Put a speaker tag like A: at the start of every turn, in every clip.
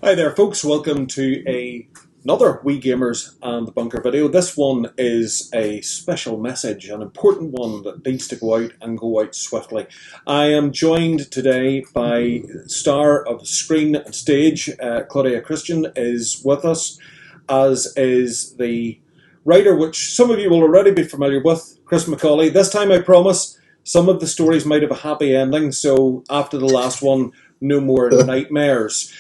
A: Hi there folks, welcome to another Weegamers and the Bunker video. This one is a special message, an important one that needs to go out and go out swiftly. I am joined today by star of screen and stage, Claudia Christian is with us, as is the writer which some of you will already be familiar with, Chris McAuley. This time I promise some of the stories might have a happy ending, so after the last one, no more nightmares.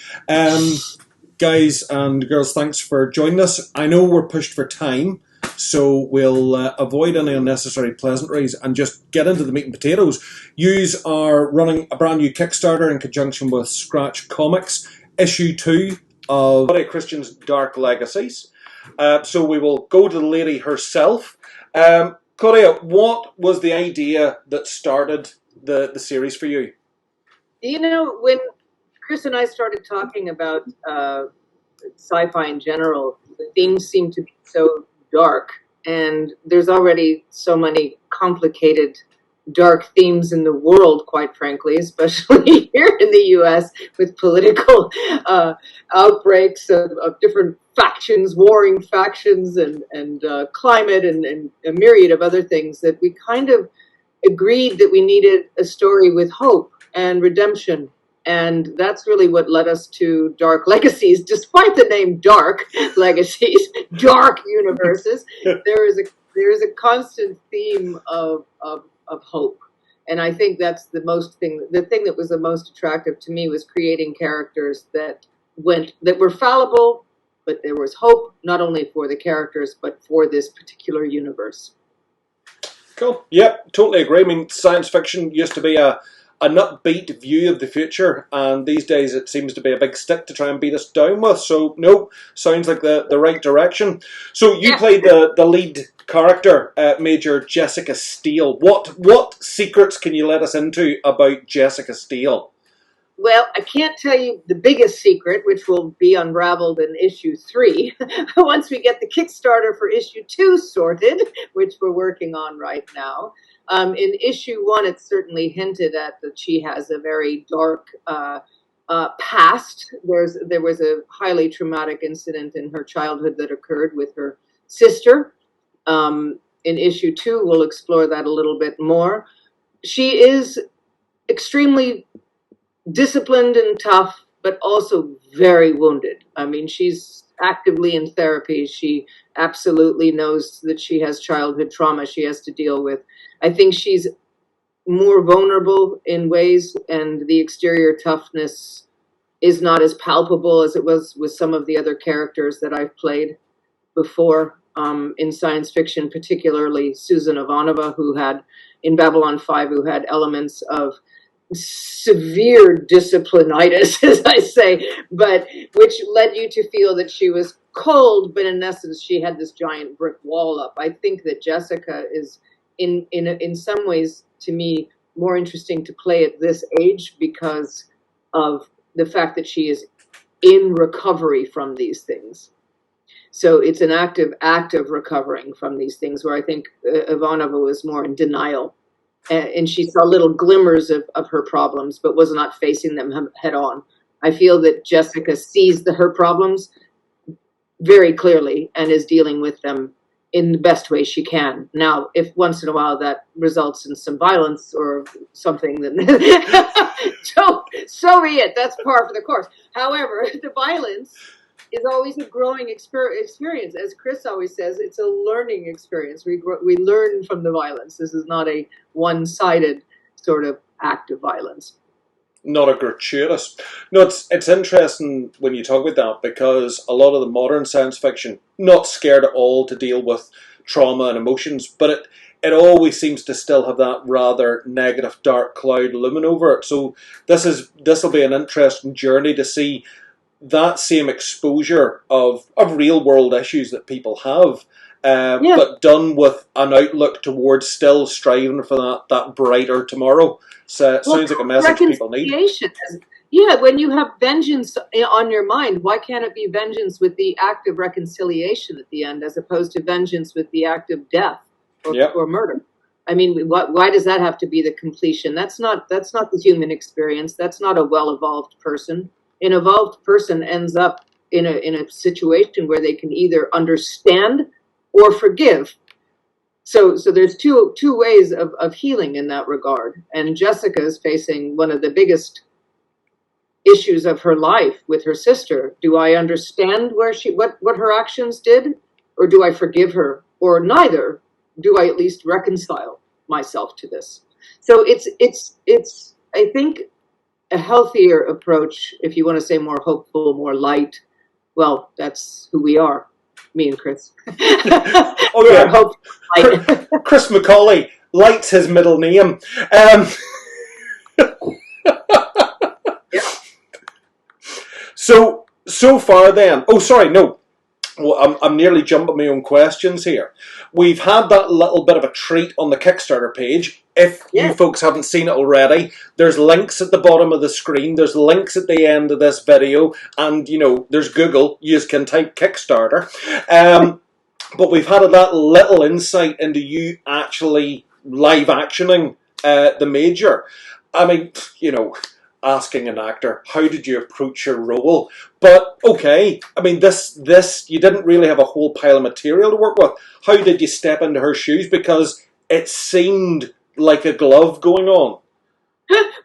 A: Guys and girls, thanks for joining us. I know we're pushed for time, so we'll avoid any unnecessary pleasantries and just get into the meat and potatoes. Yous are running a brand new Kickstarter in conjunction with Scratch Comics, issue 2 of Claudia Christian's Dark Legacies. So we will go to the lady herself. Claudia, what was the idea that started the series for you?
B: You know, when Chris and I started talking about sci-fi in general, the themes seem to be so dark, and there's already so many complicated dark themes in the world, quite frankly, especially here in the US with political outbreaks of different factions, warring factions, and climate and a myriad of other things, that we kind of agreed that we needed a story with hope and redemption. And that's really what led us to Dark Legacies. Despite the name Dark Legacies, dark universes, there is a constant theme of hope. And I think that's the thing that was the most attractive to me was creating characters that were fallible, but there was hope not only for the characters but for this particular universe.
A: Cool. Yep, totally agree. I mean, science fiction used to be an upbeat view of the future, and these days it seems to be a big stick to try and beat us down with. So, no, sounds like the right direction. So, you played the lead character, Major Jessica Steele. What secrets can you let us into about Jessica Steele?
B: Well, I can't tell you the biggest secret, which will be unraveled in issue 3, once we get the Kickstarter for issue 2 sorted, which we're working on right now. In issue 1, it's certainly hinted at that she has a very dark past. There was a highly traumatic incident in her childhood that occurred with her sister. In issue 2, we'll explore that a little bit more. She is extremely disciplined and tough, but also very wounded. I mean, she's actively in therapy. She absolutely knows that she has childhood trauma she has to deal with. I think she's more vulnerable in ways, and the exterior toughness is not as palpable as it was with some of the other characters that I've played before in science fiction, particularly Susan Ivanova, who had, in Babylon 5, who had elements of severe disciplinitis, as I say, but which led you to feel that she was cold, but in essence she had this giant brick wall up. I think that Jessica is in some ways, to me, more interesting to play at this age because of the fact that she is in recovery from these things. So it's an active act of recovering from these things, where I think Ivanova was more in denial. And she saw little glimmers of her problems, but was not facing them head on. I feel that Jessica sees her problems very clearly and is dealing with them in the best way she can. Now, if once in a while that results in some violence or something, then so be it. That's par for the course. However, the violence is always a growing experience. As Chris always says, it's a learning experience. We learn from the violence. This is not a one-sided sort of act of violence.
A: Not a gratuitous. No, it's interesting when you talk about that, because a lot of the modern science fiction, not scared at all to deal with trauma and emotions, but it always seems to still have that rather negative dark cloud looming over it. So this will be an interesting journey to see that same exposure of real world issues that people have, but done with an outlook towards still striving for that brighter tomorrow. So it sounds like a message people need.
B: Yeah, when you have vengeance on your mind, why can't it be vengeance with the act of reconciliation at the end, as opposed to vengeance with the act of death or murder? I mean, why does that have to be the completion? That's not the human experience. That's not a well-evolved person. an evolved person ends up in a situation where they can either understand or forgive. So there's two ways of healing in that regard. And Jessica is facing one of the biggest issues of her life with her sister. Do I understand what her actions did, or do I forgive her, or neither? Do I at least reconcile myself to this? So it's I think a healthier approach, if you want to say more hopeful, more light. Well, that's who we are, me and Chris.
A: Oh yeah,
B: hopeful, light.
A: Chris McAuley. Light's his middle name. So far then. Oh, sorry, no. Well, I'm nearly jumping my own questions here. We've had that little bit of a treat on the Kickstarter page. If you folks haven't seen it already, there's links at the bottom of the screen. There's links at the end of this video. And, you know, there's Google. You can type Kickstarter. But we've had that little insight into you actually live actioning the major. I mean, you know, asking an actor, how did you approach your role? But, okay, I mean, this you didn't really have a whole pile of material to work with. How did you step into her shoes? Because it seemed like a glove going on.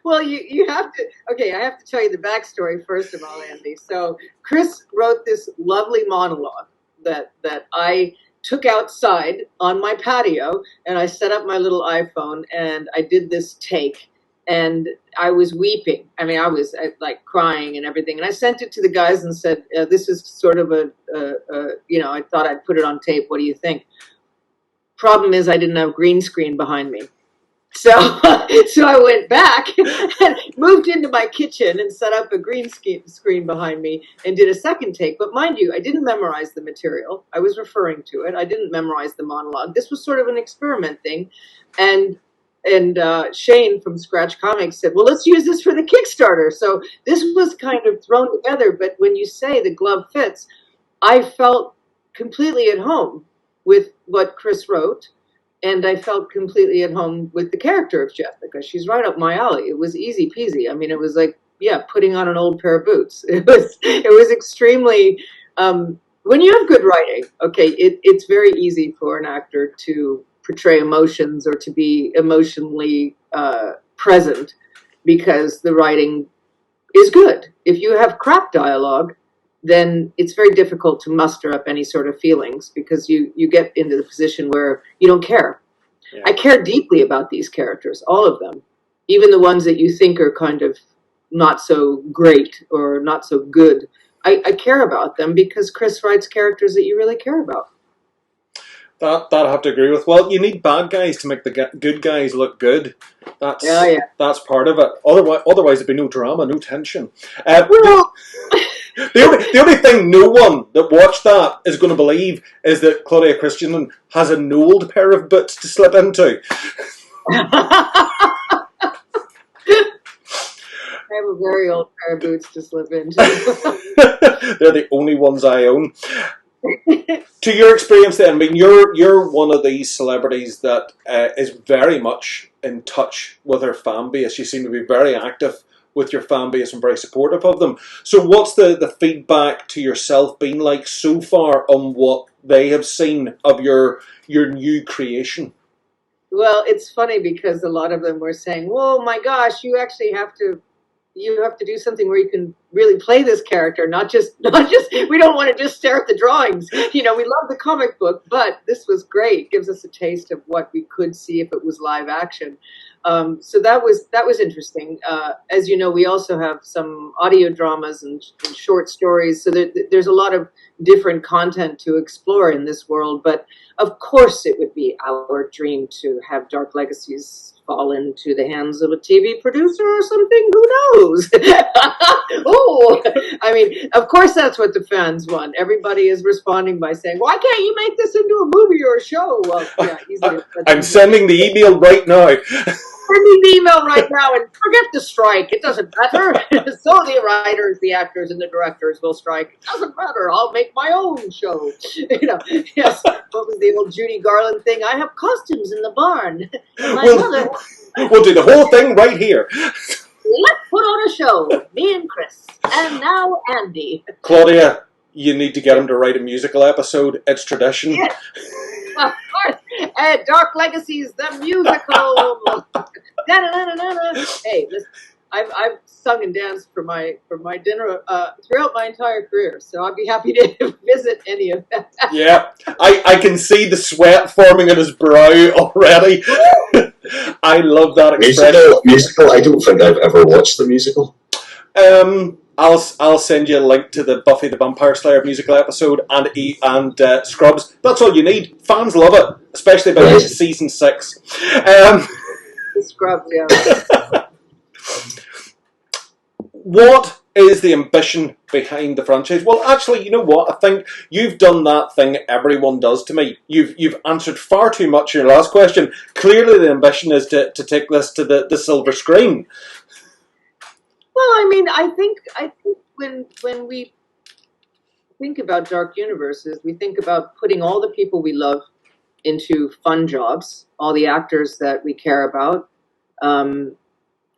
B: Well, you have to, okay, I have to tell you the backstory first of all, Andy. So Chris wrote this lovely monologue that I took outside on my patio, and I set up my little iPhone, and I did this take. And I was weeping. I mean, I was like crying and everything. And I sent it to the guys and said, this is sort of you know, I thought I'd put it on tape. What do you think? Problem is I didn't have green screen behind me. So I went back and moved into my kitchen and set up a green screen behind me and did a second take. But mind you, I didn't memorize the material. I was referring to it. I didn't memorize the monologue. This was sort of an experiment thing. And Shane from Scratch Comics said, well, let's use this for the Kickstarter. So this was kind of thrown together. But when you say the glove fits, I felt completely at home with what Chris wrote. And I felt completely at home with the character of Jessica. She's right up my alley. It was easy peasy. I mean, it was like, yeah, putting on an old pair of boots. It was extremely, when you have good writing, okay, it's very easy for an actor to portray emotions or to be emotionally present because the writing is good. If you have crap dialogue, then it's very difficult to muster up any sort of feelings because you get into the position where you don't care. Yeah. I care deeply about these characters, all of them, even the ones that you think are kind of not so great or not so good. I care about them because Chris writes characters that you really care about.
A: That I have to agree with. Well, you need bad guys to make the good guys look good. That's part of it. Otherwise there'd be no drama, no tension. The only thing no one that watched that is going to believe is that Claudia Christian has an old pair of boots to slip into.
B: I have a very old pair of boots to slip into.
A: They're the only ones I own. To your experience then, I mean, you're one of these celebrities that is very much in touch with her fan base. You seem to be very active with your fan base and very supportive of them. So what's the feedback to yourself been like so far on what they have seen of your new creation?
B: Well, it's funny because a lot of them were saying, "Whoa, my gosh, you actually have to do something where you can really play this character, not just we don't want to just stare at the drawings. You know, we love the comic book, but this was great. It gives us a taste of what we could see if it was live action." So that was interesting. As you know, we also have some audio dramas and short stories, so there's a lot of different content to explore in this world. But of course, it would be our dream to have Dark Legacies fall into the hands of a TV producer or something. Who knows? Oh, I mean, of course, that's what the fans want. Everybody is responding by saying, "Why can't you make this into a movie or a show?" Well, yeah,
A: I'm sending the email right now.
B: Send me the email right now and forget the strike. It doesn't matter. So the writers, the actors, and the directors will strike. It doesn't matter. I'll make my own show. You know, yes. What was the old Judy Garland thing? I have costumes in the barn.
A: We'll do the whole thing right here.
B: Let's put on a show, me and Chris. And now Andy.
A: Claudia, you need to get him to write a musical episode. It's tradition.
B: Yes. Of course. Dark Legacies, the musical. Hey, listen, I've sung and danced for my dinner throughout my entire career, so I'd be happy to visit any of that.
A: Yeah, I can see the sweat forming on his brow already. I love that expression.
C: Musical. I don't think I've ever watched the musical.
A: I'll send you a link to the Buffy the Vampire Slayer musical episode and Scrubs. That's all you need. Fans love it, especially by season 6.
B: Scrubs, yeah.
A: What is the ambition behind the franchise? Well, actually, you know what? I think you've done that thing everyone does to me. You've answered far too much in your last question. Clearly, the ambition is to take this to the silver screen.
B: Well, I mean, I think when we think about Dark Universes, we think about putting all the people we love into fun jobs, all the actors that we care about.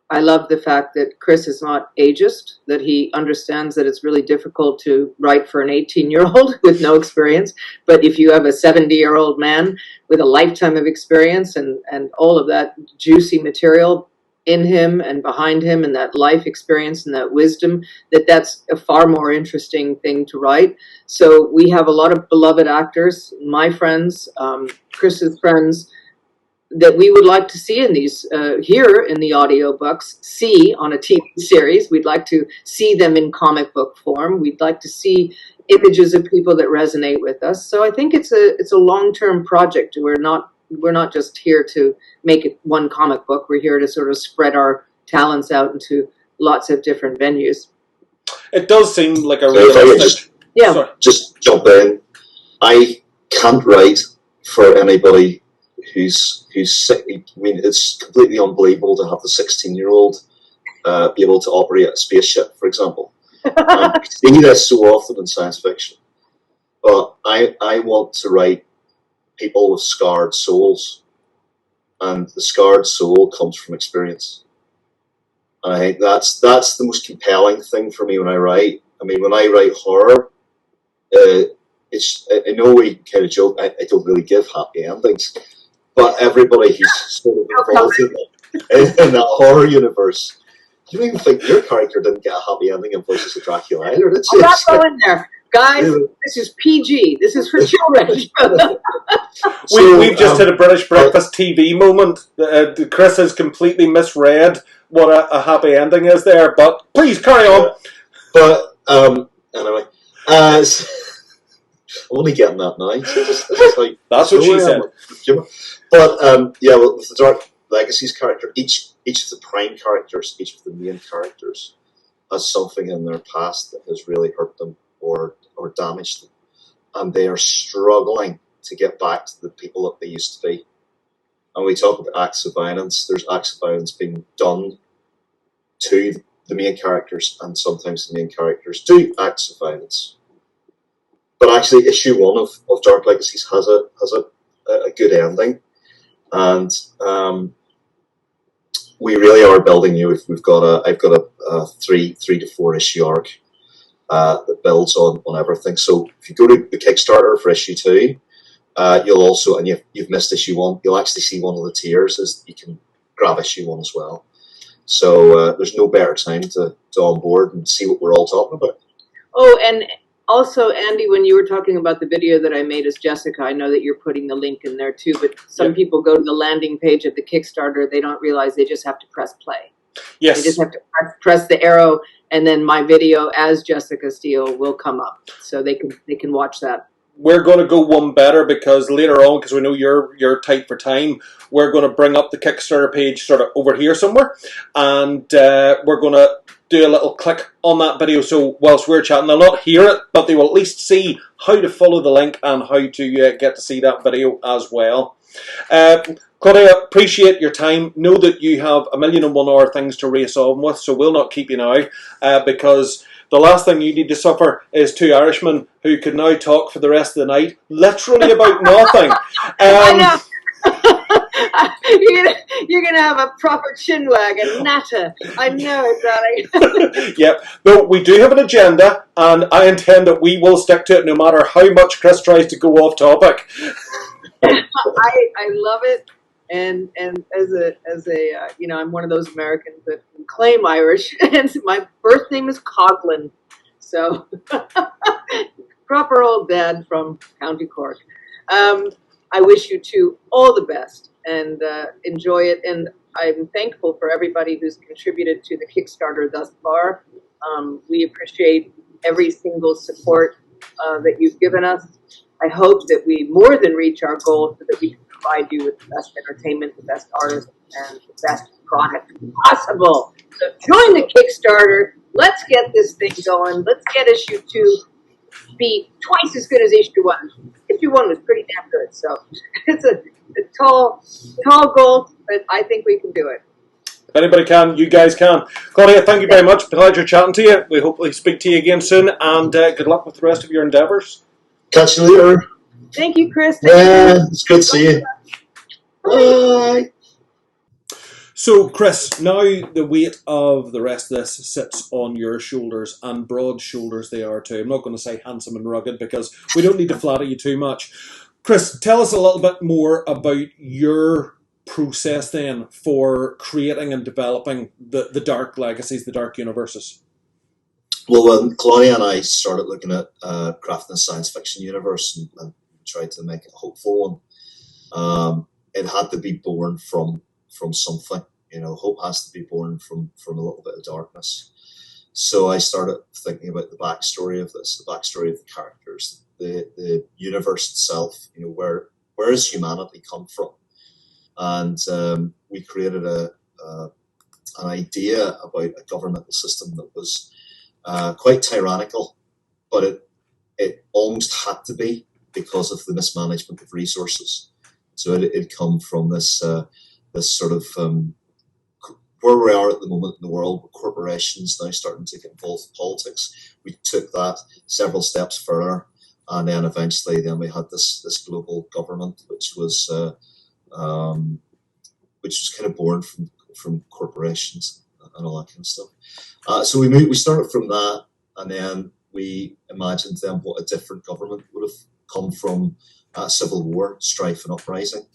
B: I love the fact that Chris is not ageist, that he understands that it's really difficult to write for an 18-year-old with no experience. But if you have a 70-year-old man with a lifetime of experience and all of that juicy material in him and behind him and that life experience and that wisdom, that's a far more interesting thing to write. So we have a lot of beloved actors, my friends, Chris's friends, that we would like to see in these, hear in the audiobooks, see on a TV series. We'd like to see them in comic book form. We'd like to see images of people that resonate with us. So I think it's a long-term project. We're not just here to make it one comic book. We're here to sort of spread our talents out into lots of different venues.
A: It does seem like a realistic...
C: Just jump in. I can't write for anybody who's sick. I mean, it's completely unbelievable to have the 16-year-old be able to operate a spaceship, for example. You see this so often in science fiction. But I want to write people with scarred souls, and the scarred soul comes from experience. And I think that's the most compelling thing for me when I write. I mean, when I write horror, it's, I know we kind of joke, I don't really give happy endings, but everybody who's sort of involved in that horror universe, you don't even think your character didn't get a happy ending in Voices of Dracula either.
B: I'm not going there. Guys, this is PG. This is for children.
A: We've just had a British Breakfast TV moment. Chris has completely misread what a happy ending is there, but please carry on.
C: But anyway, I'm only getting that now.
A: That's what she said.
C: But well, with the Dark Legacies character, each of the prime characters, each of the main characters, has something in their past that has really hurt them or damaged them, and they are struggling to get back to the people that they used to be. And we talk about acts of violence. There's acts of violence being done to the main characters, and sometimes the main characters do acts of violence. But actually, issue 1 of Dark Legacies has a good ending, and we really are building you. I've got a 3 to 4 issue arc that builds on everything. So if you go to the Kickstarter for issue 2, you'll also, and you've missed issue 1, you'll actually see one of the tiers is you can grab issue 1 as well. So there's no better time to onboard and see what we're all talking about.
B: Oh, and also, Andy, when you were talking about the video that I made as Jessica, I know that you're putting the link in there too, but some people go to the landing page of the Kickstarter, they don't realize they just have to press play.
A: Yes.
B: They just have to press the arrow, and then my video as Jessica Steele will come up, so they can watch that.
A: We're going to go one better, because later on, because we know you're tight for time, we're going to bring up the Kickstarter page sort of over here somewhere, and we're going to do a little click on that video, so whilst we're chatting, they'll not hear it, but they will at least see how to follow the link and how to get to see that video as well. Claudia, appreciate your time. Know that you have 1,001 other things to race on with, so we'll not keep you now, because the last thing you need to suffer is 2 Irishmen who could now talk for the rest of the night, literally about nothing.
B: You're gonna have a proper chinwag and natter. I know it, darling.
A: Yep. No, we do have an agenda, and I intend that we will stick to it no matter how much Chris tries to go off topic.
B: I love it, and as a I'm one of those Americans that claim Irish, and my birth name is Coughlin, so proper old dad from County Cork. I wish you two all the best and enjoy it, and I'm thankful for everybody who's contributed to the Kickstarter thus far. We appreciate every single support that you've given us. I hope that we more than reach our goal so that we can provide you with the best entertainment, the best artists, and the best product possible. So join the Kickstarter. Let's get this thing going. Let's get issue 2 be twice as good as issue 1. Issue 1 was pretty damn good. So it's a tall goal, but I think we can do it.
A: If anybody can, you guys can. Claudia, thank you very much. Pleasure chatting to you. We hopefully speak to you again soon, and good luck with the rest of your endeavours.
C: Catch you later.
B: Thank you, Chris.
C: Yeah, it's good to see you. Bye.
A: So, Chris, now the weight of the rest of this sits on your shoulders, and broad shoulders they are too. I'm not going to say handsome and rugged because we don't need to flatter you too much. Chris, tell us a little bit more about your process then for creating and developing the Dark Legacies, the Dark Universes.
C: Well, when Claudia and I started looking at crafting a science fiction universe and tried to make it a hopeful one, it had to be born from something. Hope has to be born from a little bit of darkness. So I started thinking about the backstory of this, the backstory of the characters, the universe itself. Where has humanity come from? And we created an idea about a governmental system that was quite tyrannical, but it almost had to be because of the mismanagement of resources. So it come from this sort of where we are at the moment in the world, with corporations now starting to get involved in politics. We took that several steps further, and then eventually we had this global government, which was kind of born from corporations and all that kind of stuff. So we started from that, and then we imagined then what a different government would have come from civil war, strife, and uprising.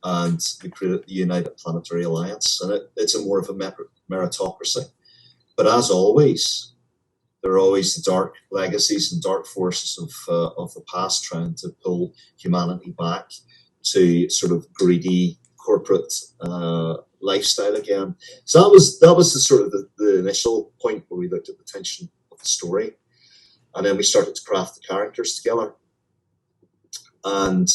C: And we created the United Planetary Alliance, and it's more of a meritocracy. But as always, there are always the dark legacies and dark forces of the past trying to pull humanity back to sort of greedy corporate lifestyle again. So that was the sort of the initial point where we looked at the tension of the story, and then we started to craft the characters together. And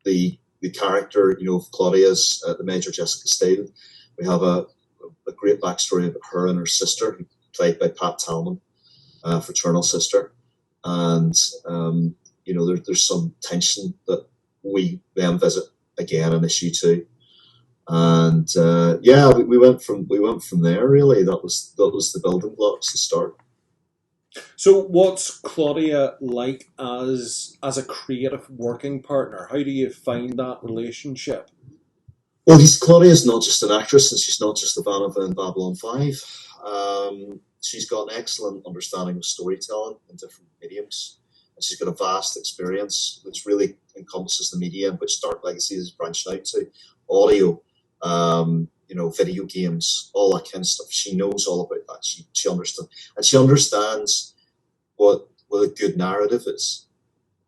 C: the character, of Claudia's, the Major Jessica Steele, we have a great backstory about her and her sister, played by Pat Talman, fraternal sister, and there's some tension that we then visit again in issue 2, and we went from there. Really, that was the building blocks to start.
A: So, what's Claudia like as a creative working partner? How do you find that relationship?
C: Well, Claudia's not just an actress, and she's not just a Vanova in Babylon 5. She's got an excellent understanding of storytelling in different mediums, and she's got a vast experience which really encompasses the media in which Dark Legacies is branched out to: audio, video games, all that kind of stuff. She knows all about that. She understands, and she understands what a good narrative is.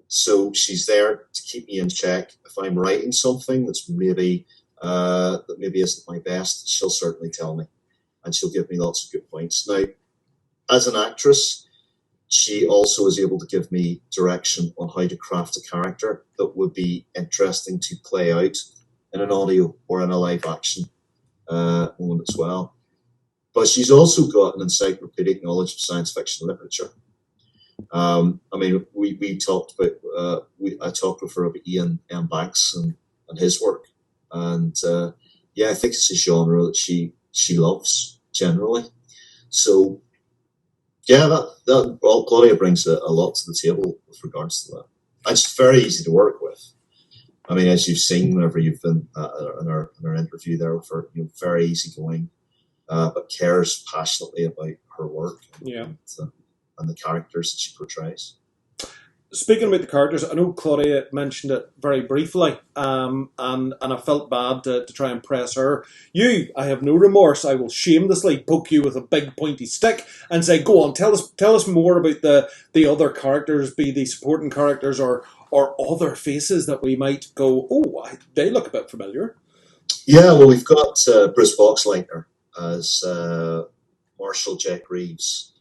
C: So she's there to keep me in check. If I'm writing something that's maybe isn't my best, she'll certainly tell me, and she'll give me lots of good points. Now, as an actress, she also is able to give me direction on how to craft a character that would be interesting to play out in an audio or in a live action moment as well. But she's also got an encyclopedic knowledge of science fiction literature. We talked about, I talked with her about Ian M. Banks and his work. And I think it's a genre that she loves generally. So, Claudia brings a lot to the table with regards to that. And she's very easy to work with. I mean, as you've seen whenever you've been in our interview there with her, very easygoing, but cares passionately about her work and the characters that she portrays.
A: Speaking about the characters, I know Claudia mentioned it very briefly, and I felt bad to try and press her. I have no remorse. I will shamelessly poke you with a big pointy stick and say, "Go on, tell us more about the other characters, be they supporting characters or other faces that we might go, oh, they look a bit familiar."
C: Yeah, well, we've got Bruce Boxleitner as Marshal Jack Reeves,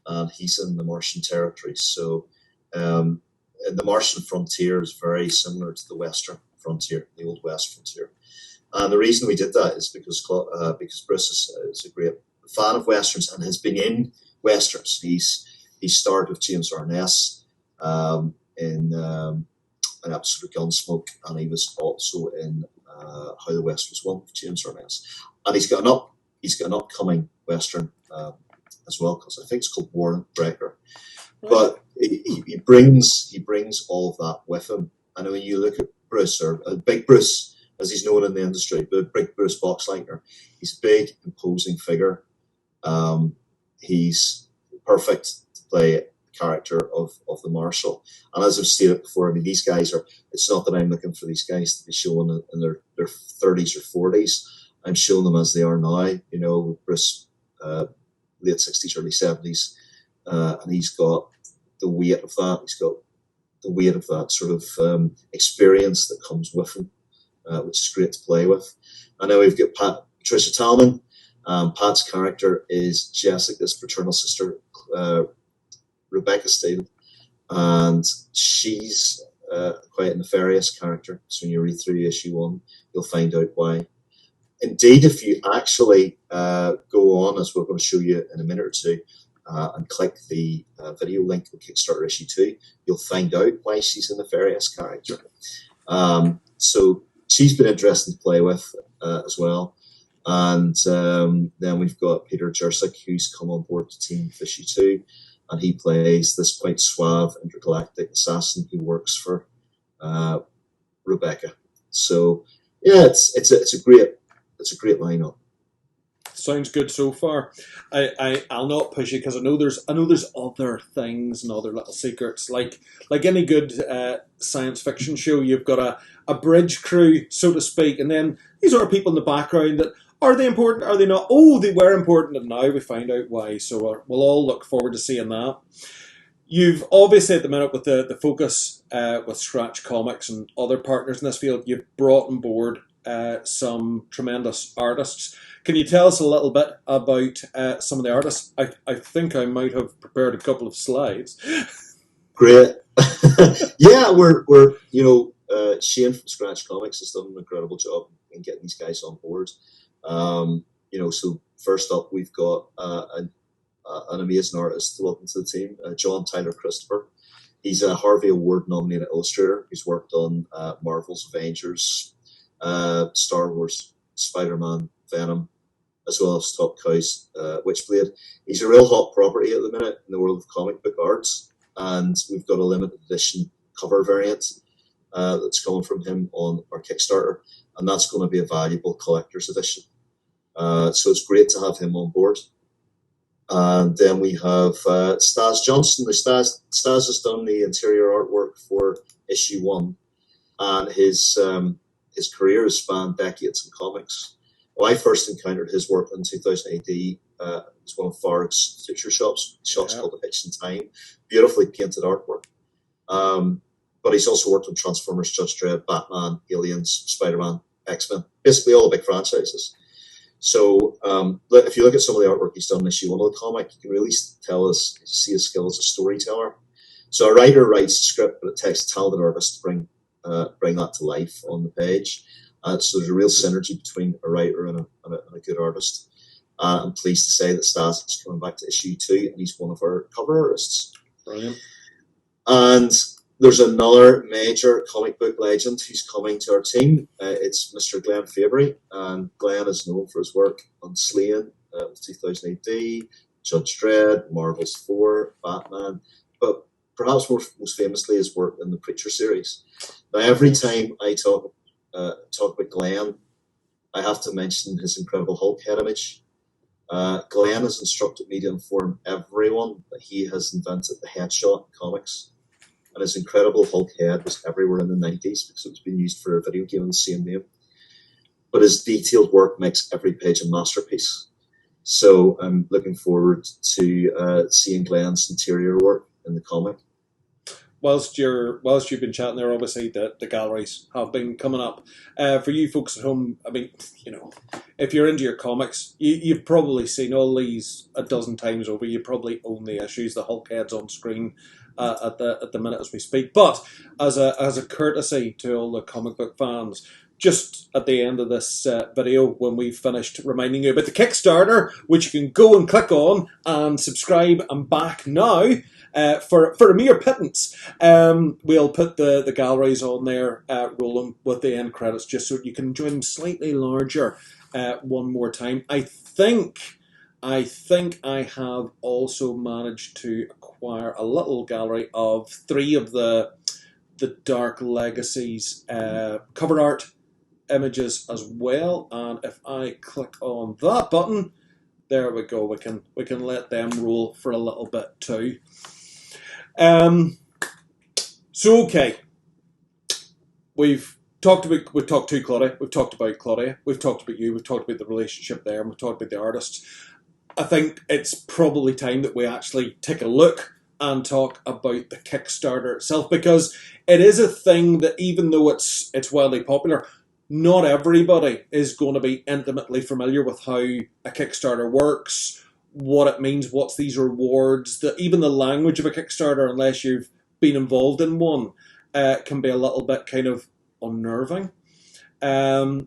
C: and he's in the Martian territories. So the Martian frontier is very similar to the Western frontier, the Old West frontier. And the reason we did that is because Bruce is a great fan of Westerns and has been in Westerns. He started with James Arness in an episode of Gunsmoke, and he was also in How the West Was Won with James Arness. And he's got an upcoming Western as well, because I think it's called Warrant Breaker. But he brings all of that with him. And when you look at Bruce, or Big Bruce, as he's known in the industry, but Big Bruce Boxleitner, he's a big, imposing figure. He's perfect to play a character of the Marshal. And as I've stated before, I mean, these guys it's not that I'm looking for these guys to be shown in their 30s or 40s. I'm showing them as they are now, Bruce, late 60s, early 70s. And he's got the weight of that. He's got the weight of that sort of experience that comes with him, which is great to play with. And now we've got Patricia Talman. Pat's character is Jessica's paternal sister, Rebecca Steele, and she's quite a nefarious character. So when you read through issue 1, you'll find out why. Indeed, if you actually go on, as we're going to show you in a minute or two, and click the video link to Kickstarter issue 2, you'll find out why she's a nefarious character. So she's been interesting to play with as well. And then we've got Peter Jersic, who's come on board to team with issue 2, and he plays this quite suave intergalactic assassin who works for Rebecca. So yeah, it's a great lineup.
A: Sounds good so far. I'll not push you because I know there's other things and other little secrets. Like any good science fiction show, you've got a bridge crew, so to speak, and then these are people in the background that are they important? Are they not? Oh, they were important, and now we find out why. So we'll all look forward to seeing that. You've obviously at the minute with the focus with Scratch Comics and other partners in this field, you've brought on board some tremendous artists. Can you tell us a little bit about some of the artists? I think I might have prepared a couple of slides.
C: Great. Yeah, we're Shane from Scratch Comics has done an incredible job in getting these guys on board. So first up, we've got an amazing artist to welcome to the team, John Tyler Christopher. He's a Harvey Award nominated illustrator. He's worked on Marvel's Avengers, Star Wars, Spider-Man, Venom, as well as Top Cow's Witchblade. He's a real hot property at the minute in the world of comic book arts, and we've got a limited edition cover variant that's coming from him on our Kickstarter, and that's going to be a valuable collector's edition. So it's great to have him on board. And then we have Stas Johnson. Stas has done the interior artwork for issue 1, and his career has spanned decades in comics. Well, I first encountered his work in 2000 AD. It was one of Farrag's picture shops called The Hitch in Time. Beautifully painted artwork. But he's also worked on Transformers, Judge Dredd, Batman, Aliens, Spider-Man, X-Men, basically all the big franchises. So if you look at some of the artwork he's done in issue 1 of the comic, you can really see his skill as a storyteller. So a writer writes a script, but it takes a talented artist to bring that to life on the page. So there's a real synergy between a writer and a good artist. I'm pleased to say that Stas is coming back to issue 2, and he's one of our cover artists.
A: Brilliant.
C: And there's another major comic book legend who's coming to our team. It's Mr. Glenn Fabry, and Glenn is known for his work on Slaying, 2000 AD, Judge Dredd, Marvel's 4, Batman, but perhaps most famously his work in the Preacher series. Now, every time I talk about Glenn, I have to mention his incredible Hulk head image. Glenn has instructed me to inform everyone that he has invented the headshot in comics, and his incredible Hulk head was everywhere in the 90s because it was being used for a video game in the same name. But his detailed work makes every page a masterpiece. So I'm looking forward to seeing Glenn's interior work in the comic.
A: Whilst you've been chatting there, obviously the galleries have been coming up. For you folks at home, I mean, if you're into your comics, you've probably seen all these a dozen times over. You probably own the issues. The Hulk head's on screen at the minute as we speak. But as a courtesy to all the comic book fans, just at the end of this video, when we've finished reminding you about the Kickstarter, which you can go and click on and subscribe and back now for a mere pittance, we'll put the galleries on there, rolling with the end credits, just so you can enjoy them slightly larger one more time. I think I have also managed to acquire a little gallery of 3 of the Dark Legacies cover art images as well, and if I click on that button, there we go. We can let them roll for a little bit too. So okay, we've talked to Claudia, we've talked about Claudia, we've talked about you, we've talked about the relationship there, and we've talked about the artists. I think it's probably time that we actually take a look and talk about the Kickstarter itself, because it is a thing that, even though it's wildly popular, not everybody is going to be intimately familiar with how a Kickstarter works, what it means, what's these rewards, even the language of a Kickstarter, unless you've been involved in one, can be a little bit kind of unnerving. Now,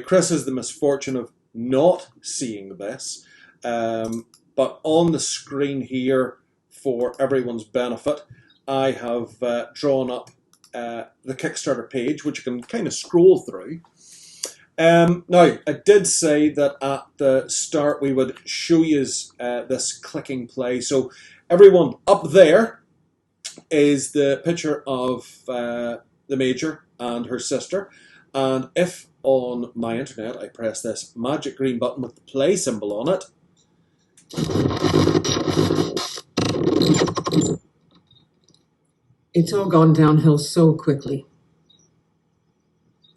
A: Chris has the misfortune of not seeing this, but on the screen here, for everyone's benefit, I have drawn up the Kickstarter page, which you can kind of scroll through. Now, I did say that at the start we would show you this clicking play. So everyone, up there is the picture of the Major and her sister. And if on my internet I press this magic green button with the play symbol on it,
B: it's all gone downhill so quickly.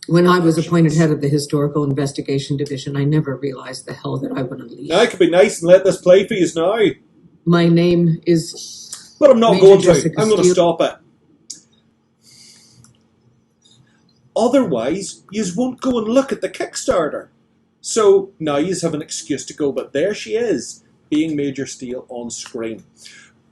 B: When I was appointed head of the Historical Investigation Division, I never realized the hell that I would unleash.
A: Now I could be nice and let this play for you now.
B: My name is...
A: But I'm not
B: Major
A: going to.
B: Jessica
A: I'm going to
B: Steele.
A: stop it. Otherwise, yous won't go and look at the Kickstarter. So now yous have an excuse to go, but there she is, being Major Steele on screen.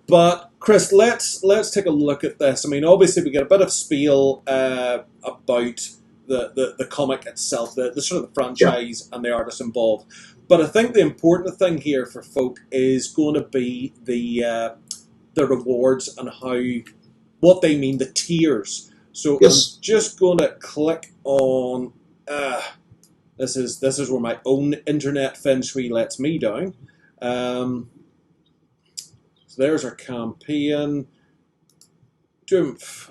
A: But Chris, let's take a look at this. I mean, obviously we get a bit of spiel about the comic itself, the sort of the franchise and the artists involved. But I think the important thing here for folk is going to be the rewards and what they mean, the tiers. So yes. I'm just going to click on. This is where my own internet feng shui lets me down. So there's our campaign. Doomph.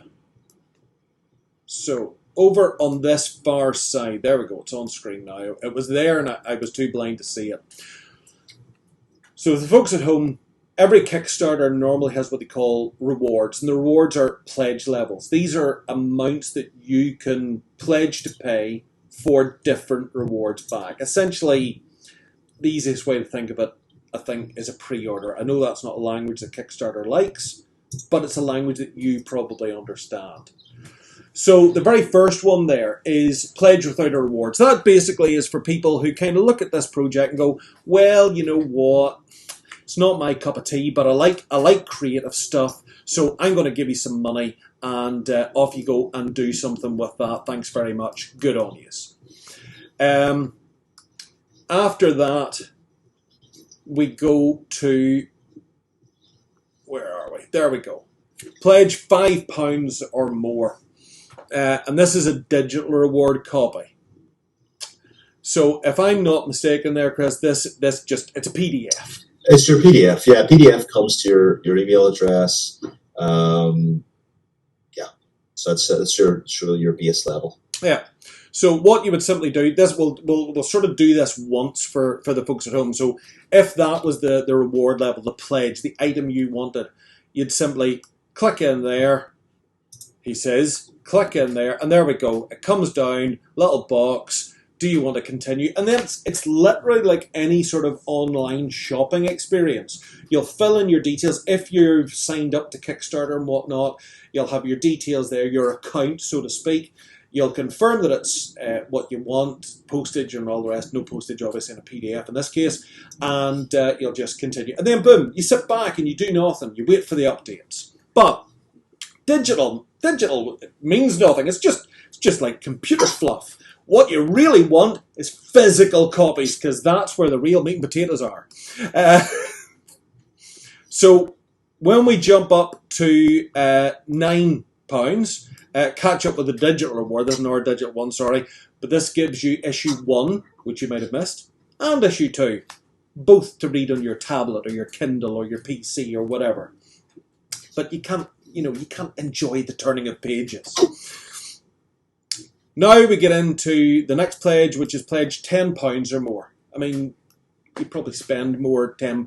A: So over on this far side, there we go, it's on screen now. It was there and I was too blind to see it. So the folks at home, every Kickstarter normally has what they call rewards, and the rewards are pledge levels. These are amounts that you can pledge to pay for different rewards back. Essentially, the easiest way to think of it, I think, is a pre-order. I know that's not a language that Kickstarter likes, but it's a language that you probably understand. So the very first one there is pledge without a reward. So that basically is for people who kind of look at this project and go, well, you know what, it's not my cup of tea, but I like creative stuff, so I'm going to give you some money, and off you go and do something with that. Thanks very much. Good on you. After that, we go to, where are we? There we go. Pledge £5 or more. And this is a digital reward copy. So if I'm not mistaken there, Chris, this just, it's a PDF.
C: It's your PDF. Yeah, PDF comes to your email address. Yeah, so it's your base level.
A: Yeah. So what you would simply do, this we'll sort of do this once for the folks at home. So if that was the reward level, the pledge, the item you wanted, you'd simply click in there. He says, click in there, and there we go. It comes down, little box. Do you want to continue? And then it's literally like any sort of online shopping experience. You'll fill in your details. If you've signed up to Kickstarter and whatnot, you'll have your details there, your account, so to speak. You'll confirm that it's what you want, postage and all the rest. No postage, obviously, in a PDF in this case. And you'll just continue. And then, boom, you sit back and you do nothing. You wait for the updates. But digital means nothing. It's just like computer fluff. What you really want is physical copies, because that's where the real meat and potatoes are. So when we jump up to £9, catch up with the digital reward. There's another digital one, sorry. But this gives you issue 1, which you might have missed, and issue 2, both to read on your tablet or your Kindle or your PC or whatever. But you can't enjoy the turning of pages. Now we get into the next pledge, which is pledge £10 or more. I mean, you probably spend more £10,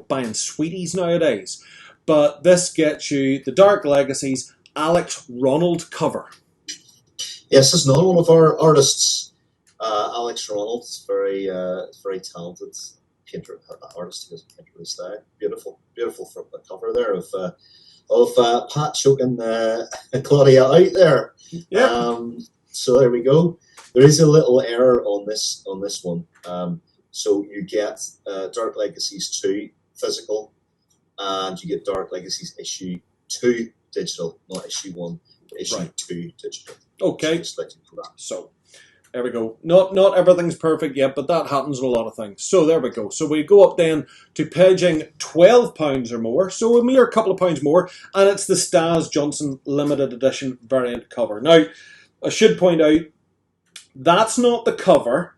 A: buying sweeties nowadays. But this gets you the Dark Legacies Alex Ronald cover.
C: Yes, this is another one of our artists. Alex Ronald is very talented painter, artist. He does painter his style. Beautiful cover there of Pat choking Claudia out there.
A: Yeah.
C: So there we go. There is a little error on this one. So you get Dark Legacies 2 physical, and you get Dark Legacies issue 2 digital, not issue 1, but issue 2 digital.
A: Okay.
C: So
A: there we go. Not everything's perfect yet, but that happens in a lot of things. So there we go. So we go up then to pledging £12 or more. So a mere couple of pounds more, and it's the Stas Johnson limited edition variant cover. Now, I should point out, that's not the cover.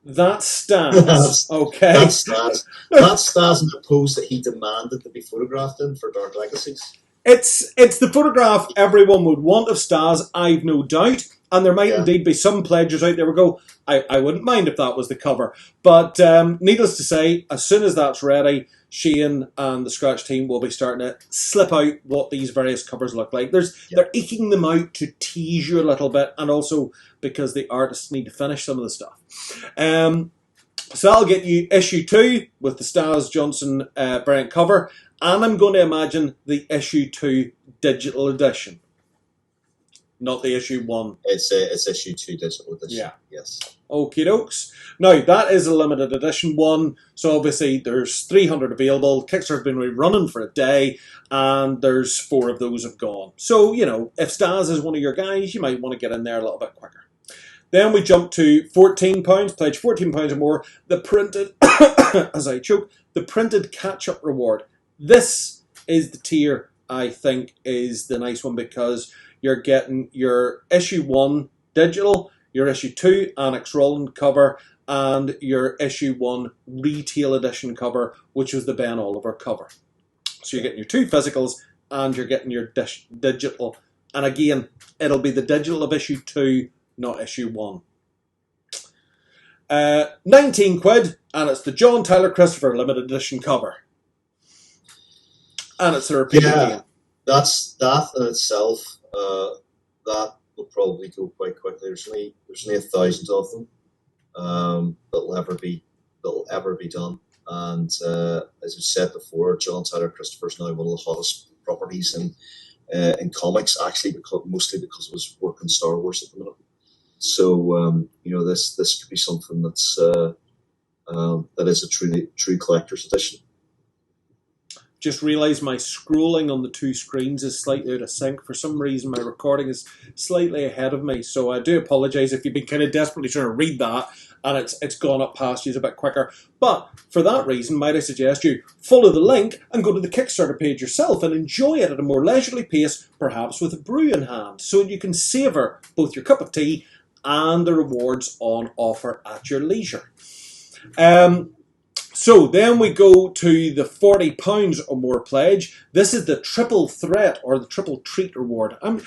A: That's Stas. Okay.
C: That's Stas. That's Stas in the pose that he demanded to be photographed in for Dark Legacies.
A: It's the photograph everyone would want of Stas, I've no doubt. And there might indeed be some pledges out there who go, I wouldn't mind if that was the cover. But needless to say, as soon as that's ready, Shane and the Scratch team will be starting to slip out what these various covers look like. They're eking them out to tease you a little bit, and also because the artists need to finish some of the stuff. So I'll get you issue 2 with the Stas Johnson variant cover, and I'm going to imagine the issue 2 digital edition. Not the issue 1.
C: It's issue 2 digital edition.
A: Yeah.
C: Yes.
A: Okie dokes. Now, that is a limited edition one, so obviously there's 300 available. Kickstarter's been running for a day, and there's 4 of those have gone. So, if Stas is one of your guys, you might want to get in there a little bit quicker. Then we jump to £14, pledge £14 or more, the printed, as I choke, the printed catch-up reward. This is the tier I think is the nice one, because you're getting your issue 1 digital, your issue 2 Annex Roland cover, and your issue 1 retail edition cover, which was the Ben Oliver cover. So you're getting your 2 physicals, and you're getting your digital. And again, it'll be the digital of issue 2, not issue 1. 19 quid, and it's the John Tyler Christopher limited edition cover. And it's a repeat again.
C: That in itself, that will probably go quite quickly. There's only 1,000 of them that'll ever be done. And as I said before, John Tyler Christopher's now one of the hottest properties in comics, actually, mostly because of his work in Star Wars at the minute. So this could be something that's that is a true collector's edition.
A: Just realised my scrolling on the 2 screens is slightly out of sync. For some reason, my recording is slightly ahead of me, so I do apologise if you've been kind of desperately trying to read that and it's gone up past you a bit quicker. But for that reason, might I suggest you follow the link and go to the Kickstarter page yourself and enjoy it at a more leisurely pace, perhaps with a brew in hand, so you can savour both your cup of tea and the rewards on offer at your leisure. So then we go to the £40 or more pledge. This is the triple threat or the triple treat reward. I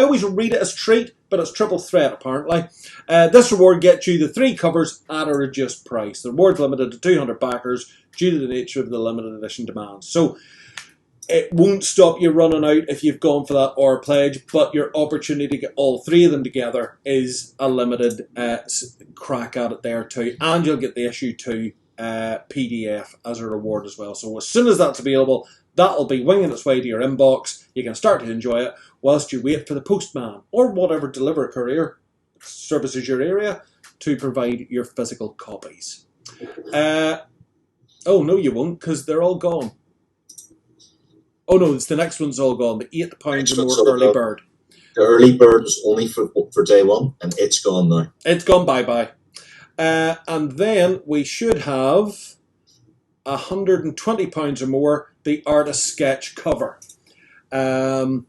A: always read it as treat, but it's triple threat apparently. This reward gets you the 3 covers at a reduced price. The reward's limited to 200 backers due to the nature of the limited edition demands. So it won't stop you running out if you've gone for that or pledge, but your opportunity to get all 3 of them together is a limited crack at it there too. And you'll get the issue 2 PDF as a reward as well. So as soon as that's available, that'll be winging its way to your inbox. You can start to enjoy it whilst you wait for the postman or whatever delivery courier services your area to provide your physical copies. Oh no, you won't, because they're all gone. Oh no, it's the next one's all gone. The £8 or more early bird.
C: The early bird was only for day 1, and it's gone now.
A: It's gone bye-bye. And then we should have £120 or more, the artist sketch cover. Yeah,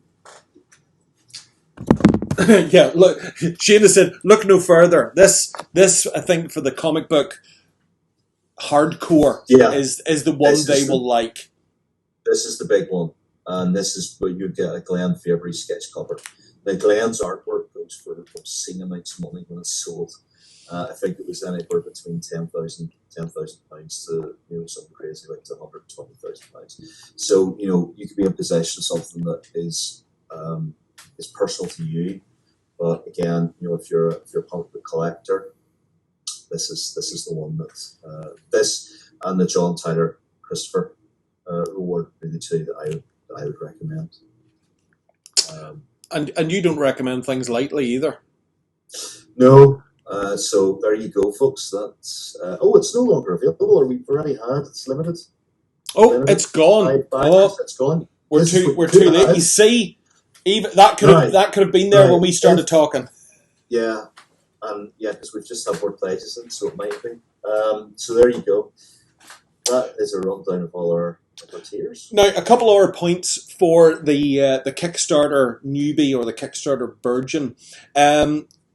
A: look, Shana said, look no further. This I think for the comic book hardcore is the one they will like.
C: This is the big one, and this is where you get a Glenn Fabry sketch cover. The Glenn's artwork goes for obscene amounts of money when it's sold. I think it was anywhere between £10,000 to something crazy like to £120,000. So you could be in possession of something that is personal to you, but again, if you're a comic book collector, this is the one that this and the John Tyler Christopher reward are the 2 that I would recommend.
A: And you don't recommend things lightly either.
C: No. So there you go, folks. That's it's no longer available, or we've already had. It's limited.
A: It's gone.
C: It's gone.
A: We're too late. You see, even that could have been there when we started talking.
C: Yeah, and because we've just had more pledges in, so it might be. So there you go. That is a rundown of all our tiers.
A: Now, a couple of our points for the Kickstarter newbie or the Kickstarter virgin.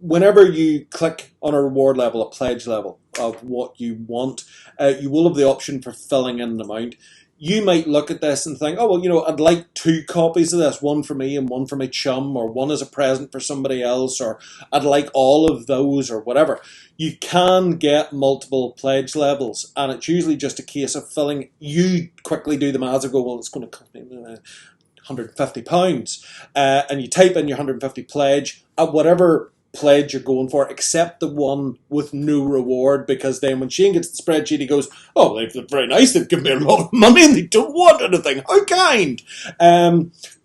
A: Whenever you click on a reward level, a pledge level of what you want, you will have the option for filling in an amount. You might look at this and think, oh, well, I'd like 2 copies of this, one for me and one for my chum, or one as a present for somebody else, or I'd like all of those, or whatever. You can get multiple pledge levels, and it's usually just a case of filling. You quickly do the math and go, well, it's going to cost me £150. And you type in your 150 pledge at whatever pledge you're going for, except the one with no reward, because then when Shane gets the spreadsheet, he goes, oh, they're very nice, they've given me a lot of money and they don't want anything, how kind.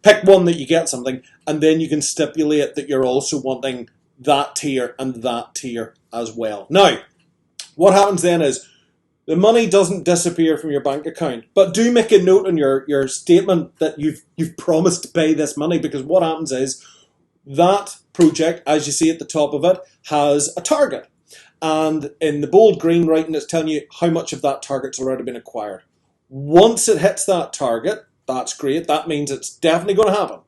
A: Pick one that you get something, and then you can stipulate that you're also wanting that tier and that tier as well. Now, what happens then is the money doesn't disappear from your bank account, but do make a note on your statement that you've promised to pay this money, because what happens is that project, as you see at the top of it, has a target. And in the bold green writing, it's telling you how much of that target's already been acquired. Once it hits that target, that's great. That means it's definitely going to happen.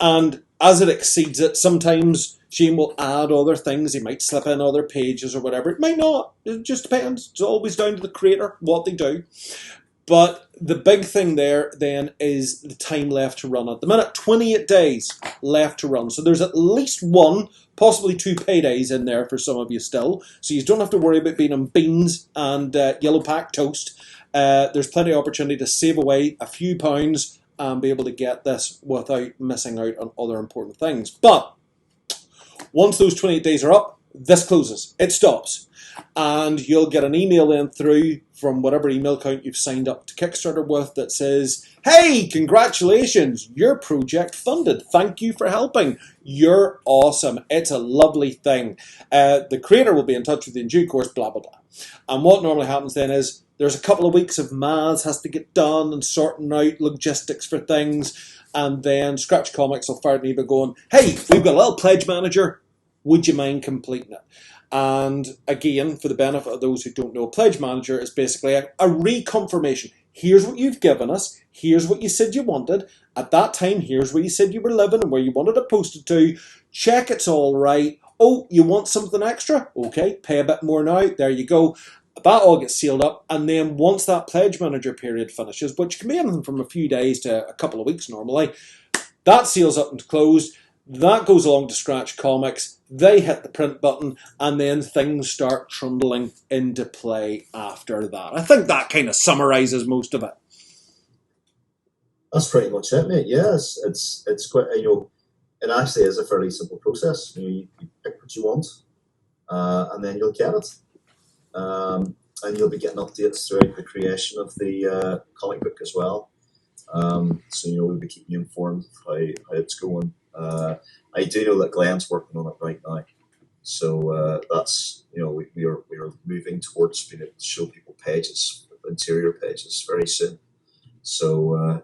A: And as it exceeds it, sometimes Shane will add other things. He might slip in other pages or whatever. It might not. It just depends. It's always down to the creator, what they do. But the big thing there then is the time left to run. At the minute, 28 days left to run. So there's at least 1, possibly 2 paydays in there for some of you still. So you don't have to worry about being on beans and yellow pack toast. There's plenty of opportunity to save away a few pounds and be able to get this without missing out on other important things. But once those 28 days are up, this closes. It stops. And you'll get an email then through from whatever email account you've signed up to Kickstarter with that says, hey, congratulations, your project funded. Thank you for helping. You're awesome. It's a lovely thing. The creator will be in touch with you in due course, blah, blah, blah. And what normally happens then is there's a couple of weeks of maths has to get done and sorting out logistics for things. And then Scratch Comics will fire an email going, hey, we've got a little pledge manager. Would you mind completing it? And again, for the benefit of those who don't know, a pledge manager is basically a reconfirmation. Here's what you've given us. Here's what you said you wanted. At that time, here's where you said you were living and where you wanted it posted to. Check it's all right. Oh, you want something extra? Okay, pay a bit more now. There you go. that all gets sealed up, and then once that pledge manager period finishes, which can be anything from a few days to a couple of weeks normally, that seals up and closed. That goes along to Scratch Comics. They hit the print button, and then things start trundling into play after that. I think that kind of summarises most of it.
C: That's pretty much it, mate. Yes, it's quite, it actually is a fairly simple process. You pick what you want, and then you'll get it. And you'll be getting updates throughout the creation of the comic book as well. So we'll be keeping you informed of how it's going. I do know that Glenn's working on it right now, so that's we are moving towards being able to show people pages, interior pages, very soon. So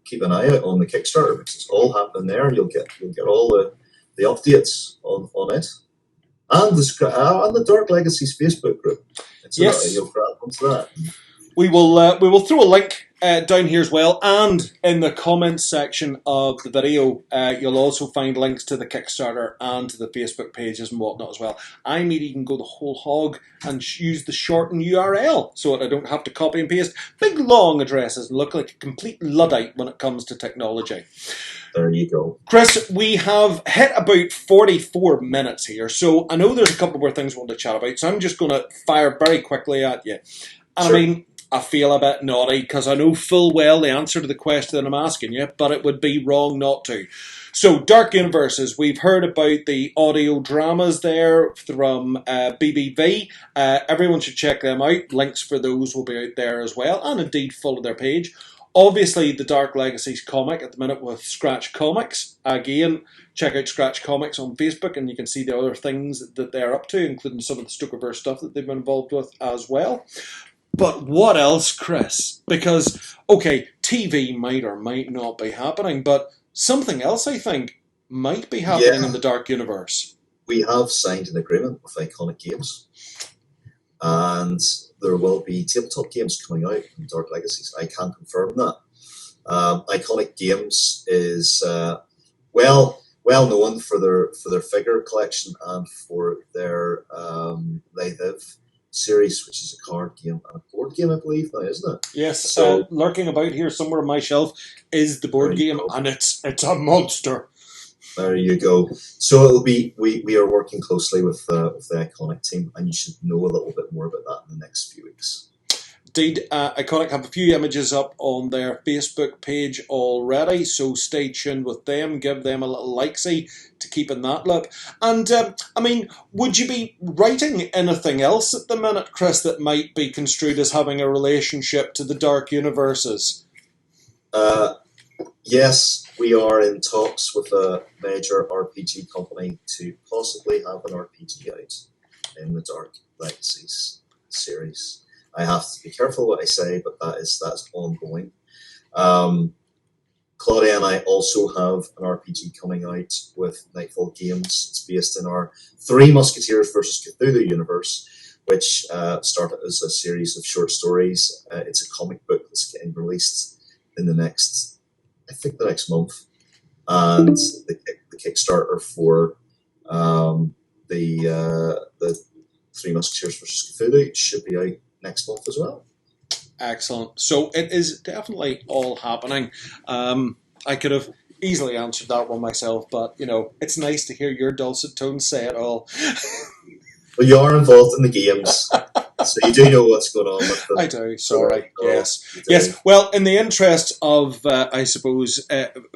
C: keep an eye out on the Kickstarter because it's all happening there, and you'll get all the updates on it, and the Dark Legacies Facebook group.
A: Yes,
C: you'll grab onto that.
A: We will throw a link down here as well, and in the comments section of the video, you'll also find links to the Kickstarter and to the Facebook pages and whatnot as well. I may even go the whole hog and use the shortened URL so that I don't have to copy and paste big long addresses and look like a complete Luddite when it comes to technology.
C: There you go.
A: Chris, we have hit about 44 minutes here, so I know there's a couple more things we want to chat about, so I'm just going to fire very quickly at you. And
C: Sure.
A: I mean, I feel a bit naughty because I know full well the answer to the question that I'm asking you, but it would be wrong not to. So, Dark Universes, we've heard about the audio dramas there from BBV. Everyone should check them out. Links for those will be out there as well, and indeed follow their page. Obviously, the Dark Legacies comic at the minute with Scratch Comics. Again, check out Scratch Comics on Facebook and you can see the other things that they're up to, including some of the Stokerverse stuff that they've been involved with as well. But what else, Chris? Because, okay, TV might or might not be happening, but something else, I think, might be happening in the Dark Universe.
C: We have signed an agreement with Iconic Games, and there will be tabletop games coming out in Dark Legacies. I can confirm that. Iconic Games is well known for their figure collection and for their They Live series, which is a card game and a board game, I believe now, isn't it?
A: Yes,
C: so
A: lurking about here somewhere on my shelf is the board game, and it's a monster.
C: There you go. So it'll be we are working closely with the Iconic team, and you should know a little bit more about that in the next few weeks.
A: Indeed, Iconic have a few images up on their Facebook page already, so stay tuned with them. Give them a little likesy to keep in that look. And, I mean, would you be writing anything else at the minute, Chris, that might be construed as having a relationship to the Dark Universes?
C: Yes, we are in talks with a major RPG company to possibly have an RPG out in the Dark Legacies series. I have to be careful what I say, but that's ongoing. Claudia and I also have an RPG coming out with Nightfall Games. It's based in our Three Musketeers versus Cthulhu universe, which started as a series of short stories. It's a comic book that's getting released in the next month, and the Kickstarter for the Three Musketeers versus Cthulhu should be out next month as well.
A: Excellent. So it is definitely all happening. I could have easily answered that one myself, but it's nice to hear your dulcet tones say it all.
C: Well, you are involved in the games, so you do know what's going on with them.
A: I do, sorry. Yes. Well, in the interest of, I suppose,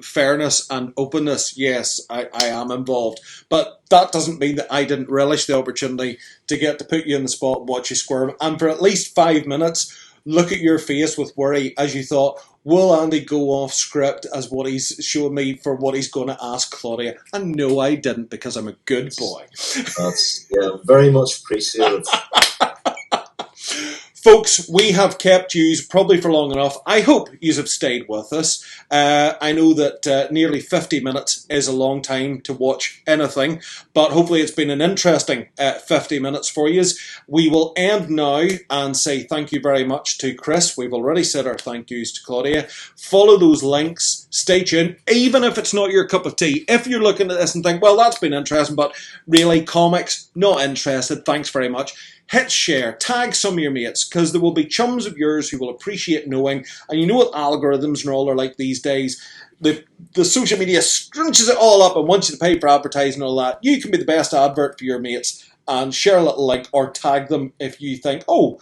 A: fairness and openness, yes, I am involved. But that doesn't mean that I didn't relish the opportunity to get to put you in the spot and watch you squirm. And for at least 5 minutes, look at your face with worry as you thought, will Andy go off script as what he's showing me for what he's going to ask Claudia? And no, I didn't, because I'm a good boy.
C: That's very much appreciated.
A: Folks, we have kept you probably for long enough. I hope you have stayed with us. I know that nearly 50 minutes is a long time to watch anything, but hopefully it's been an interesting 50 minutes for you. We will end now and say thank you very much to Chris. We've already said our thank yous to Claudia. Follow those links, stay tuned, even if it's not your cup of tea. If you're looking at this and think, well, that's been interesting, but really, comics, not interested, thanks very much. Hit share, tag some of your mates, because there will be chums of yours who will appreciate knowing, and you know what algorithms and all are like these days. The social media scrunches it all up and wants you to pay for advertising and all that. You can be the best advert for your mates and share a little link or tag them if you think, oh,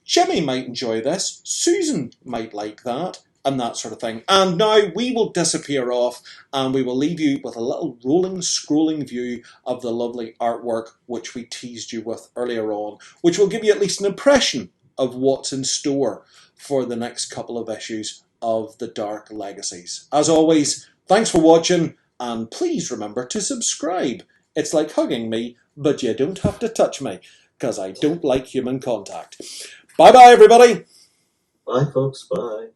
A: Jimmy might enjoy this, Susan might like that, and that sort of thing. And now we will disappear off and we will leave you with a little rolling, scrolling view of the lovely artwork which we teased you with earlier on, which will give you at least an impression of what's in store for the next couple of issues of the Dark Legacies. As always, thanks for watching, and please remember to subscribe. It's like hugging me, but you don't have to touch me, because I don't like human contact. Bye-bye, everybody.
C: Bye, folks. Bye.